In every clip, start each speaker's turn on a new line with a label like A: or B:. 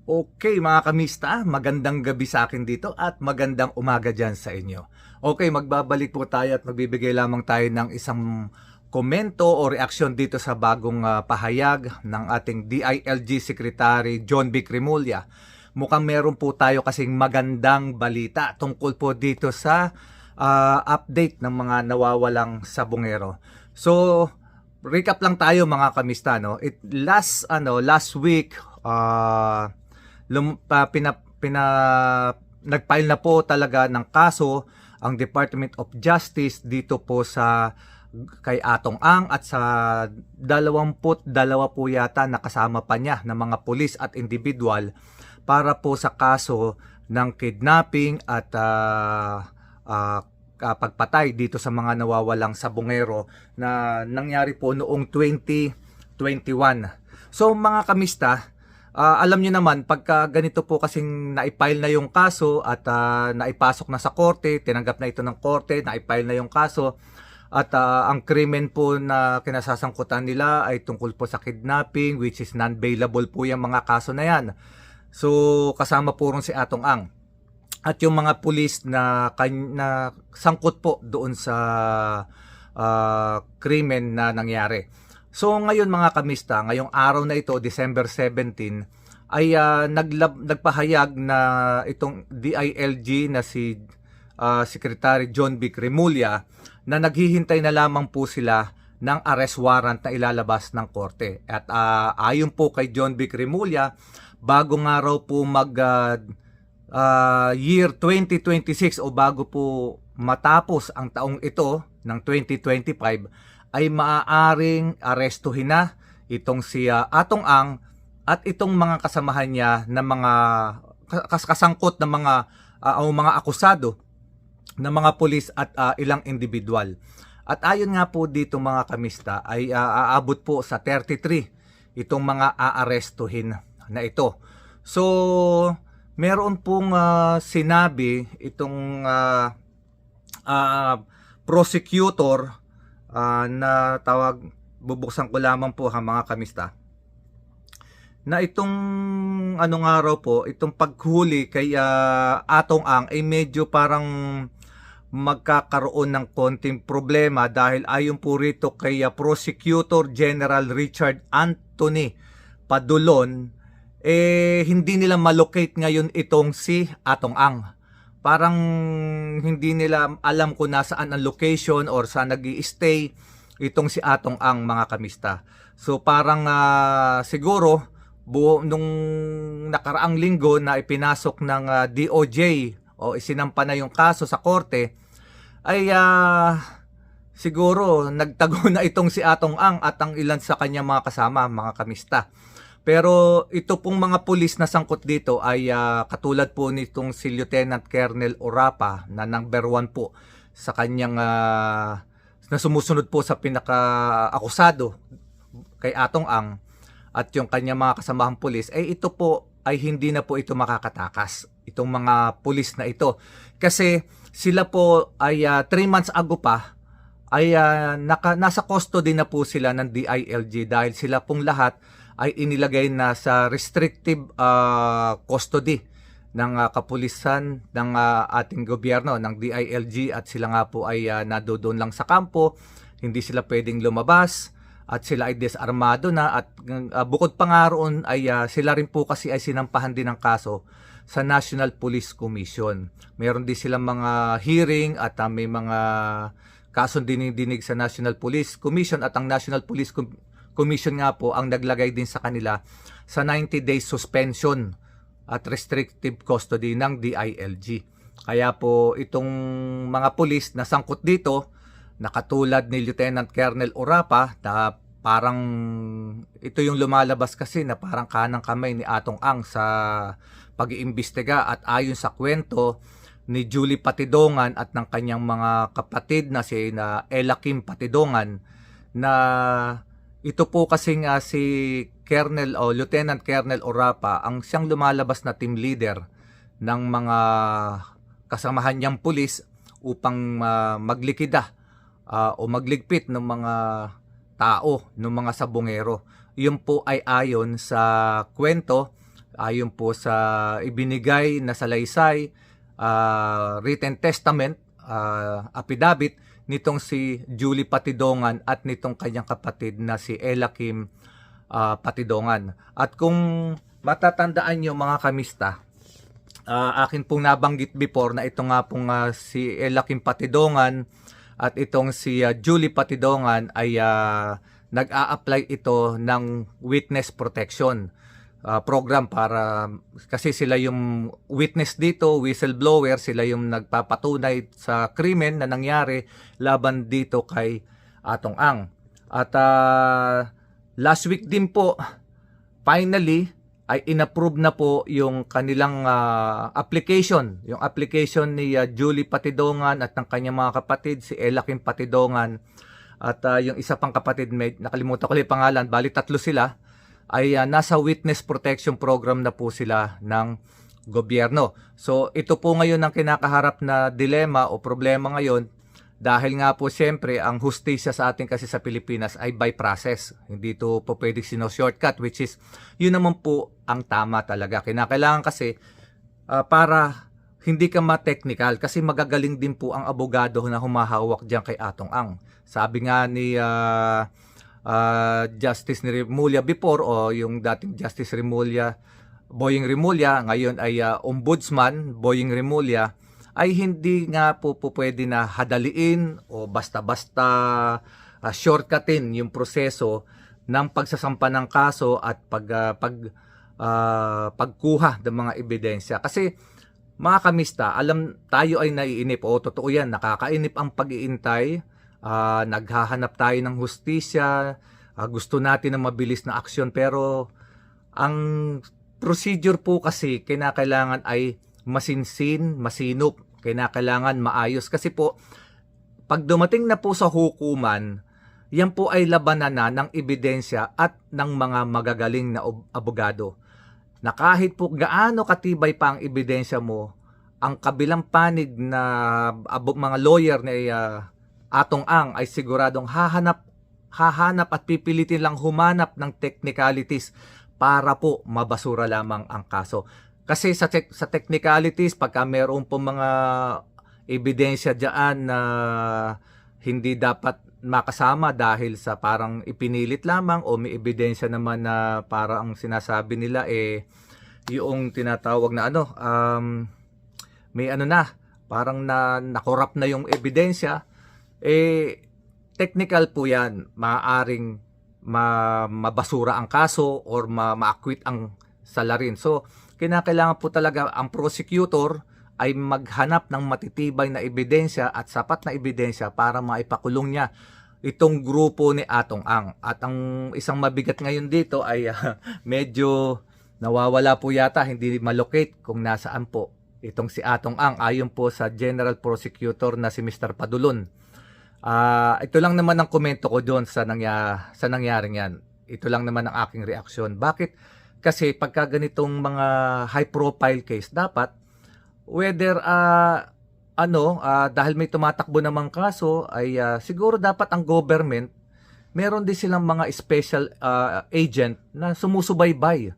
A: Okay mga kamista, magandang gabi sa akin dito at magandang umaga dyan sa inyo. Okay, magbabalik po tayo at magbibigay lamang tayo ng isang komento o reaksyon dito sa bagong pahayag ng ating DILG Secretary John B. Cremulya. Mukhang meron po tayo kasing magandang balita tungkol po dito sa update ng mga nawawalang sabongero. So, recap lang tayo mga kamista, no? Last week, nag-file na po talaga ng kaso ang Department of Justice dito po sa kay Atong Ang at sa 22 po yata nakasama pa niya ng mga pulis at individual para po sa kaso ng kidnapping at pagpatay dito sa mga nawawalang sabongero na nangyari po noong 2021. So mga kamista, alam nyo naman, pagka ganito po kasing naipile na yung kaso at naipasok na sa korte, tinanggap na ito ng korte, naipile na yung kaso, at ang krimen po na kinasasangkutan nila ay tungkol po sa kidnapping, which is non-bailable po yung mga kaso na yan. So, kasama po rin si Atong Ang. At yung mga pulis na sangkot po doon sa krimen na nangyari. So ngayon mga kamista, ngayong araw na ito, December 17, ay nagpahayag na itong DILG na si Secretary John B. Cremulya na naghihintay na lamang po sila ng arrest warrant na ilalabas ng korte. At ayon po kay John B. Cremulya, bago nga raw po year 2026 o bago po matapos ang taong ito ng 2025, ay maaaring arestuhin na itong si Atong Ang at itong mga kasamahan niya na mga kasangkot na mga akusado na mga pulis at ilang individual. At ayon nga po dito mga kamista ay aabot po sa 33 itong mga aarestuhin na ito. So meron pong sinabi itong prosecutor na tawag, bubuksan ko lamang po mga kamista, na itong nga raw po, itong paghuli kay Atong Ang ay medyo parang magkakaroon ng konting problema dahil ayon po rito kay Prosecutor General Richard Anthony Padulon, hindi nila malocate ngayon itong si Atong Ang. Parang hindi nila alam kung nasaan ang location or saan nag-i-stay itong si Atong Ang mga kamista. So parang siguro nung nakaraang linggo na ipinasok ng DOJ o isinampa na yung kaso sa korte, ay siguro nagtago na itong si Atong Ang at ang ilan sa kanya mga kasama mga kamista. Pero ito pong mga pulis na sangkot dito ay katulad po nitong si Lieutenant Colonel Orapa na number 1 po sa kanyang na sumusunod po sa pinaka-akusado kay Atong Ang at yung kanyang mga kasamahang pulis, ay ito po ay hindi na po ito makakatakas, itong mga pulis na ito. Kasi sila po ay 3 months ago pa ay nasa custody na po sila ng DILG dahil sila pong lahat ay inilagay na sa restrictive custody ng kapulisan ng ating gobyerno, ng DILG, at sila nga po ay nadoon lang sa kampo, hindi sila pwedeng lumabas at sila ay desarmado na at bukod pa nga roon ay sila rin po kasi ay sinampahan din ng kaso sa National Police Commission. Meron din silang mga hearing at may mga kasong dinidinig sa National Police Commission at ang National Police Commission nga po ang naglagay din sa kanila sa 90 days suspension at restrictive custody ng DILG. Kaya po itong mga pulis na sangkot dito, na katulad ni Lieutenant Colonel Orapa, na parang ito yung lumalabas kasi na parang kanang kamay ni Atong Ang sa pag-iimbestiga, at ayon sa kwento ni Julie Patidongan at ng kanyang mga kapatid na si Ella Kim Patidongan, na ito po kasing si Colonel o Lieutenant Colonel Orapa ang siyang lumalabas na team leader ng mga kasamahan niyang pulis upang maglikida o magligpit ng mga tao, ng mga sabongero. Yun po ay ayon sa kwento ayon po sa ibinigay na salaysay, written testament, affidavit nitong si Julie Patidongan at nitong kanyang kapatid na si Ella Kim Patidongan. At kung matatandaan nyo mga kamista, akin pong nabanggit before na ito nga pong si Ella Kim Patidongan at itong si Julie Patidongan ay nag-a-apply ito ng witness protection program para kasi sila yung witness dito, whistleblower, sila yung nagpapatunay sa krimen na nangyari laban dito kay Atong Ang. At last week din po, finally, ay inapprove na po yung kanilang application. Yung application ni Julie Patidongan at ng kanyang mga kapatid, si Ella Kim Patidongan. At yung isa pang kapatid, nakalimutan ko lang yung pangalan, bali 3 sila, ay nasa witness protection program na po sila ng gobyerno. So ito po ngayon ang kinakaharap na dilema o problema ngayon dahil nga po siyempre ang hustisya sa atin kasi sa Pilipinas ay by process. Hindi ito po pwedeng shortcut, which is yun naman po ang tama talaga. Kinakailangan kasi para hindi ka ma-technical kasi magagaling din po ang abogado na humahawak dyan kay Atong Ang. Sabi nga ni Justice Remulla before, o yung dating Justice Remulla, Boying Remulla, ngayon ay Ombudsman Boying Remulla, ay hindi nga po pwede na hadaliin o basta-basta shortcutin yung proseso ng pagsasampa ng kaso at pagkuha ng mga ebidensya. Kasi mga kamista, alam tayo ay naiinip, o totoo yan, nakakainip ang pag-iintay. Naghahanap tayo ng hustisya, gusto natin ng mabilis na aksyon, pero ang procedure po kasi kinakailangan ay masinsin, masinop, kinakailangan maayos kasi po pag dumating na po sa hukuman, yan po ay labanan na ng ebidensya at ng mga magagaling na abogado na kahit po gaano katibay pa ang ebidensya mo, ang kabilang panig na mga lawyer na Atong Ang ay siguradong hahanap at pipilitin lang humanap ng technicalities para po mabasura lamang ang kaso. Kasi sa technicalities, pagka meron po mga ebidensya dyan na hindi dapat makasama dahil sa parang ipinilit lamang, o may ebidensya naman na parang ang sinasabi nila yung tinatawag na may parang nakorap na yung ebidensya, technical po yan, maaaring mabasura ang kaso or ma-acquit ang salarin. So, kinakailangan po talaga ang prosecutor ay maghanap ng matitibay na ebidensya at sapat na ebidensya para maipakulong niya itong grupo ni Atong Ang. At ang isang mabigat ngayon dito ay medyo nawawala po yata, hindi malocate kung nasaan po itong si Atong Ang ayon po sa General Prosecutor na si Mr. Padulon. Ito lang naman ang komento ko doon sa nangyaring yan. Ito lang naman ang aking reaksyon. Bakit? Kasi pagka ganitong mga high profile case, dapat whether dahil may tumatakbo namang kaso ay siguro dapat ang government meron din silang mga special agent na sumusubaybay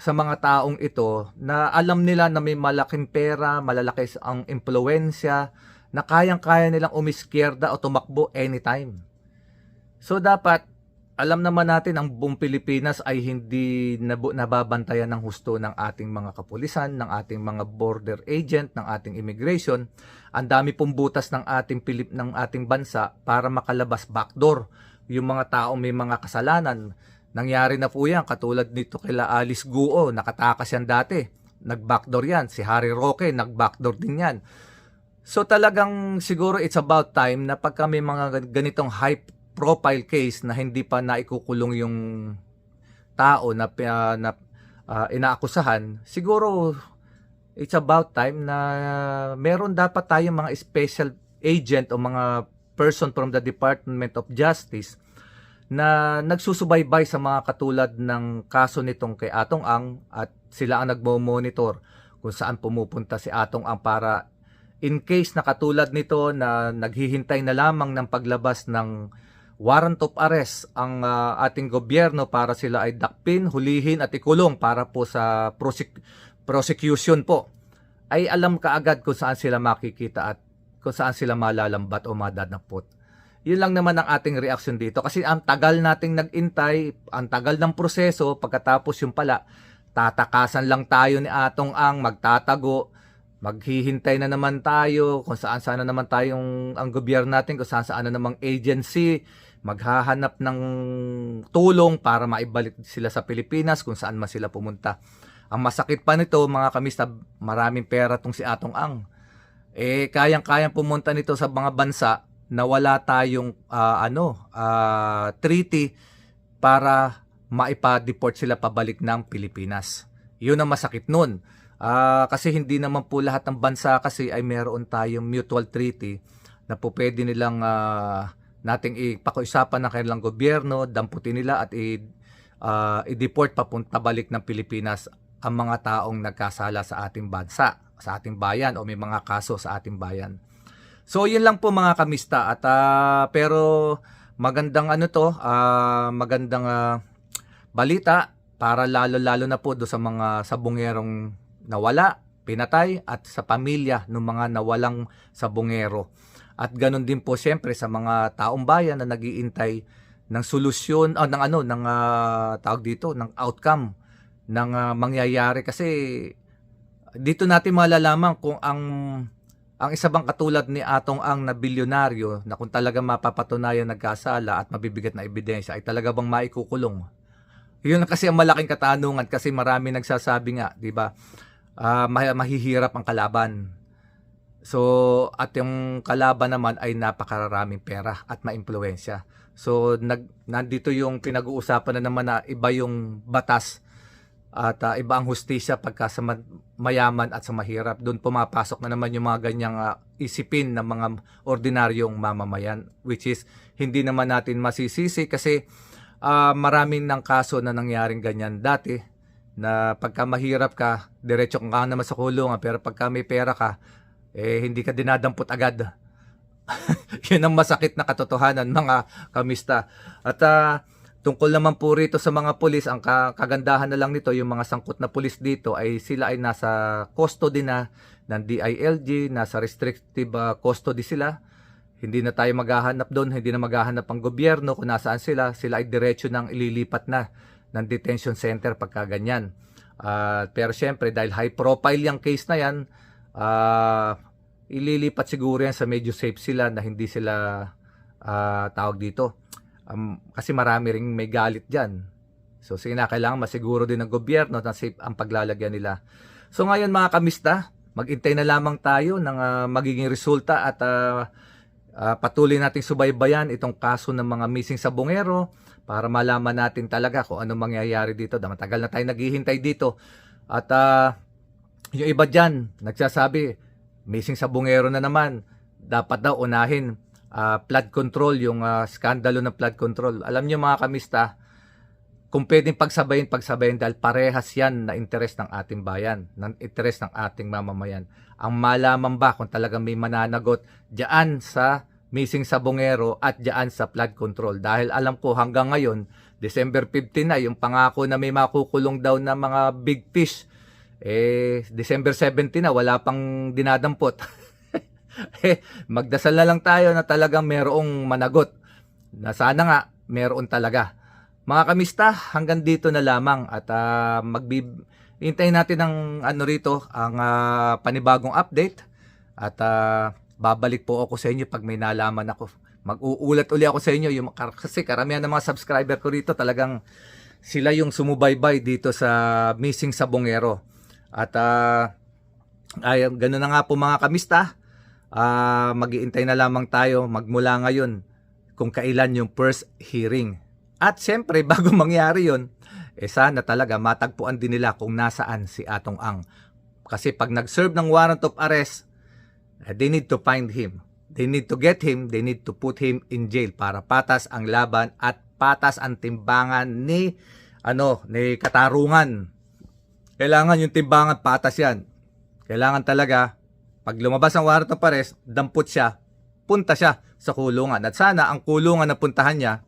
A: sa mga taong ito na alam nila na may malaking pera, malalaki ang impluwensya, na kayang-kaya nilang umiskierda o tumakbo anytime. So dapat, alam naman natin ang buong Pilipinas ay hindi nababantayan ng husto ng ating mga kapulisan, ng ating mga border agent, ng ating immigration. Ang dami pong butas ng ating bansa para makalabas backdoor yung mga taong may mga kasalanan. Nangyari na po yan, katulad nito kila Alice Guo, nakatakas yan dati. Nag-backdoor yan. Si Harry Roque, nag-backdoor din yan. So talagang siguro it's about time na pagka may mga ganitong high profile case na hindi pa naikukulong yung tao na inaakusahan, siguro it's about time na meron dapat tayong mga special agent o mga person from the Department of Justice na nagsusubaybay sa mga katulad ng kaso nitong kay Atong Ang, at sila ang nagmo-monitor kung saan pumupunta si Atong Ang para in case na katulad nito na naghihintay na lamang ng paglabas ng warrant of arrest ang ating gobyerno para sila ay dakpin, hulihin at ikulong para po sa prosecution po, ay alam kaagad kung saan sila makikita at kung saan sila malalambat o madadapot. Yun lang naman ang ating reaksyon dito kasi ang tagal nating nag-intay, ang tagal ng proseso, pagkatapos yung pala, tatakasan lang tayo ni Atong Ang, magtatago, maghihintay na naman tayo kung saan na naman tayong ang gobyerno natin, kung saan na namang agency maghahanap ng tulong para maibalik sila sa Pilipinas kung saan man sila pumunta. Ang masakit pa nito mga kamista, maraming pera tong si Atong Ang. Kayang-kayang pumunta nito sa mga bansa na wala tayong treaty para maipa-deport sila pabalik ng Pilipinas. Yun ang masakit nun. Kasi hindi naman po lahat ng bansa kasi ay meron tayong mutual treaty na po pwede nilang nating ipakiusapan ng kanilang gobyerno, damputin nila at i-deport papunta balik ng Pilipinas ang mga taong nagkasala sa ating bansa, sa ating bayan o may mga kaso sa ating bayan. So yun lang po mga kamista at pero magandang magandang balita para lalo na po do sa mga sabungerong nawala, pinatay at sa pamilya ng mga nawalang sabungero. At ganun din po siyempre sa mga taong bayan na nag-iintay ng solusyon ng outcome ng mangyayari kasi dito natin malalaman kung ang isa bang katulad ni Atong Ang na bilyonaryo na kung talaga mapapatunayan nagkasala at mabibigat na ebidensya ay talaga bang maikukulong. Yun kasi ang malaking katanungan kasi marami nagsasabi nga, 'di ba? Mahihirap ang kalaban. So, at yung kalaban naman ay napakaraming pera at maimpluwensya. So, nandito yung pinag-uusapan na naman na iba yung batas at iba ang hustisya pagka sa mayaman at sa mahirap. Doon pumapasok na naman yung mga ganyang isipin ng mga ordinaryong mamamayan, which is hindi naman natin masisisi kasi maraming ng kaso na nangyaring ganyan dati na pagka mahirap ka, diretso ka naman sa kulungan, pero pagka may pera ka, hindi ka dinadampot agad. Yun ang masakit na katotohanan mga kamista. At tungkol naman po rito sa mga pulis, ang kagandahan na lang nito, yung mga sangkot na pulis dito ay sila ay nasa custody na ng DILG, nasa restrictive custody sila. Hindi na tayo maghahanap doon, hindi na maghahanap ang gobyerno kung nasaan sila. Sila ay diretso nang ililipat na ng detention center pagka ganyan. Pero syempre dahil high profile yung case na yan, ililipat siguro yan sa medyo safe sila na hindi sila tawag dito. Kasi marami ring may galit dyan. So kailangan masiguro din ng gobyerno na safe ang paglalagyan nila. So ngayon mga kamista, mag-intay na lamang tayo ng magiging resulta at patuloy nating subaybayan itong kaso ng mga missing sabungero para malaman natin talaga kung ano mangyayari dito. Matagal na tayo naghihintay dito. At yung iba dyan, nagsasabi, missing sabungero na naman. Dapat daw unahin flood control, yung skandalo ng flood control. Alam nyo mga kamista, kung pwedeng pagsabayin dahil parehas yan na interes ng ating bayan, ng interes ng ating mamamayan. Ang malaman ba kung talagang may mananagot diyan sa missing sabungero at diyan sa flood control? Dahil alam ko hanggang ngayon, December 15 na, yung pangako na may makukulong daw na mga big fish, December 17 na, wala pang dinadampot. Magdasal na lang tayo na talagang merong managot. Na sana nga, meron talaga. Mga kamista, hanggang dito na lamang at hintayin natin ang panibagong update at babalik po ako sa inyo pag may nalaman ako. Mag-uulat uli ako sa inyo kasi karamihan ng mga subscriber ko rito talagang sila yung sumubaybay dito sa missing sabungero. At ganoon na nga po mga kamista. Mag-iintay na lamang tayo magmula ngayon kung kailan yung first hearing. At siyempre bago mangyari yun, sana talaga matagpuan din nila kung nasaan si Atong Ang. Kasi pag nag-serve ng warrant of arrest, they need to find him. They need to get him, they need to put him in jail para patas ang laban at patas ang timbangan ni katarungan. Kailangan yung timbangan patas yan. Kailangan talaga pag lumabas ang warrant of arrest, dampot siya, punta siya sa kulungan. At sana ang kulungan na puntahan niya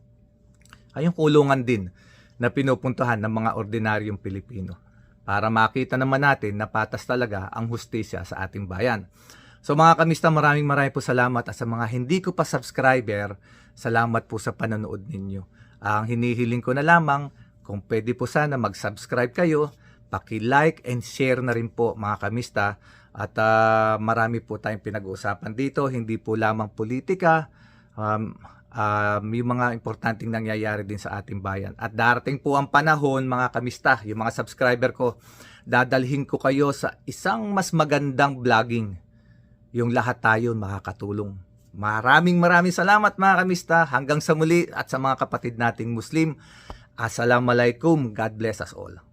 A: ay yung kulungan din na pinupuntahan ng mga ordinaryong Pilipino para makita naman natin na patas talaga ang hustisya sa ating bayan. So mga kamista, maraming po salamat, at sa mga hindi ko pa subscriber, salamat po sa panonood ninyo. Ang hinihiling ko na lamang, kung pwede po sana mag-subscribe kayo, paki-like and share na rin po mga kamista. At marami po tayong pinag-uusapan dito, hindi po lamang politika, yung mga importanteng nangyayari din sa ating bayan. At darating po ang panahon mga kamista, yung mga subscriber ko, dadalhin ko kayo sa isang mas magandang vlogging. Yung lahat tayo makakatulong. Maraming salamat mga kamista. Hanggang sa muli, at sa mga kapatid nating Muslim, Assalamualaikum. God bless us all.